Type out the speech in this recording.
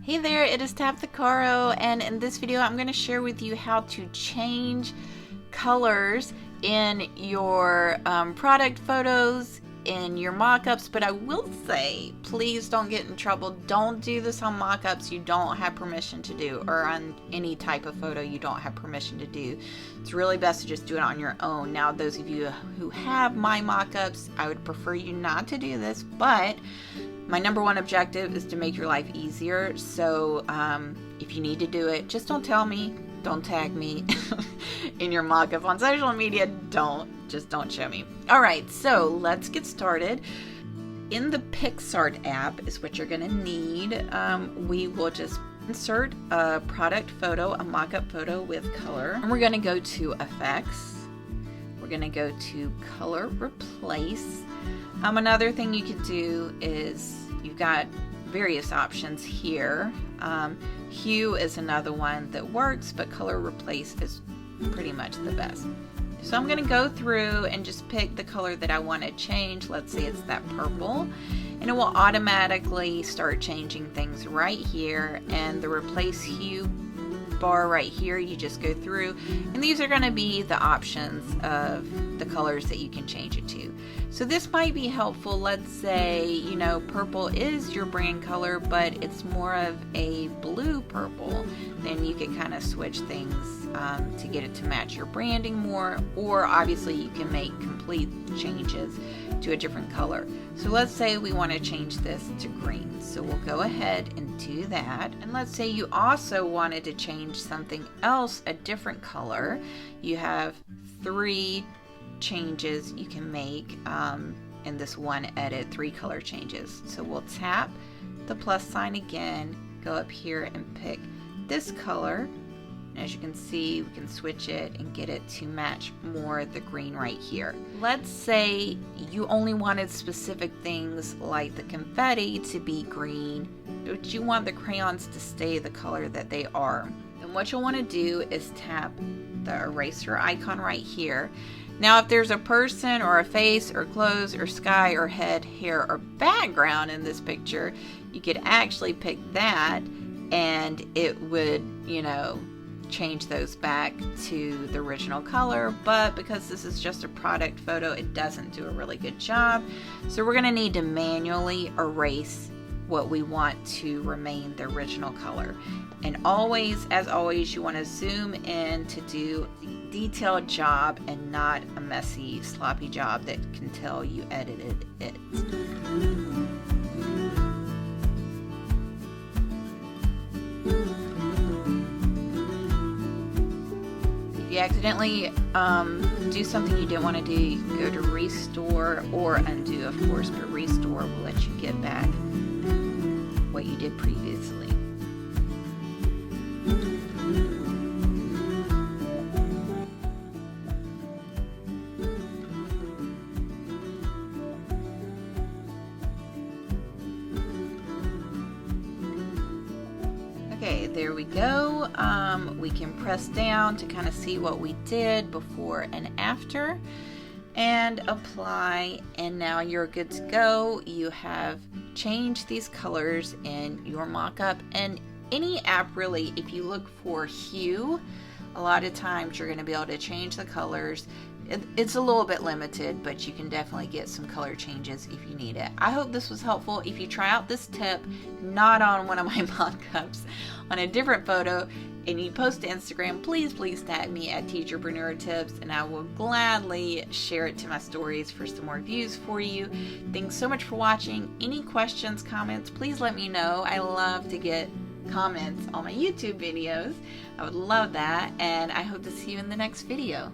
Hey there, it is Tabitha Caro, and in this video I'm going to share with you how to change colors in your product photos, in your mock-ups. But I will say, please don't get in trouble. Don't do this on mock-ups you don't have permission to do, or on any type of photo you don't have permission to do. It's really best to just do it on your own. Now, those of you who have my mock-ups, I would prefer you not to do this, but my number one objective is to make your life easier. So if you need to do it, just don't tell me, don't tag me in your mock-up on social media. Just don't show me. All right, so let's get started. In the Picsart app is what you're gonna need. We will just insert a product photo, a mock-up photo with color. And we're gonna go to Effects. We're gonna go to Color Replace. Another thing you could do is you've got various options here. Hue is another one that works, but Color Replace is pretty much the best. So I'm going to go through and just pick the color that I want to change. Let's say it's that purple, and it will automatically start changing things right here. And the Replace Hue bar right here, you just go through, and these are going to be the options of the colors that you can change it to. So this might be helpful. Let's say, you know, purple is your brand color, but it's more of a blue purple. Then you can kind of switch things to get it to match your branding more, or obviously you can make complete changes to a different color. So let's say we want to change this to green. So we'll go ahead and do that. And let's say you also wanted to change something else, a different color. You have 3 changes you can make in this one edit, 3 color changes. So we'll tap the plus sign again, go up here and pick this color. And as you can see, we can switch it and get it to match more the green right here. Let's say you only wanted specific things like the confetti to be green, but you want the crayons to stay the color that they are. Then what you'll want to do is tap the eraser icon right here. Now, if there's a person or a face or clothes or sky or head, hair, or background in this picture, you could actually pick that and it would, you know, change those back to the original color. But because this is just a product photo, it doesn't do a really good job. So we're going to need to manually erase what we want to remain the original color. And always, as always, you want to zoom in to do a detailed job and not a messy, sloppy job that can tell you edited it. If you accidentally do something you didn't want to do, you can go to restore or undo, of course, but restore will let you get back what you did previously. Okay, there we go. We can press down to kind of see what we did before and after, and apply, and now you're good to go. You have changed these colors in your mock-up. And any app really, if you look for hue, a lot of times you're going to be able to change the colors. It's a little bit limited, but you can definitely get some color changes if you need it. I hope this was helpful. If you try out this tip, not on one of my mock-ups, on a different photo, and you post to Instagram, please tag me at Teacherpreneur Tips, and I will gladly share it to my stories for some more views for you. Thanks so much for watching. Any questions, comments, please let me know. I love to get comments on my YouTube videos. I would love that, and I hope to see you in the next video.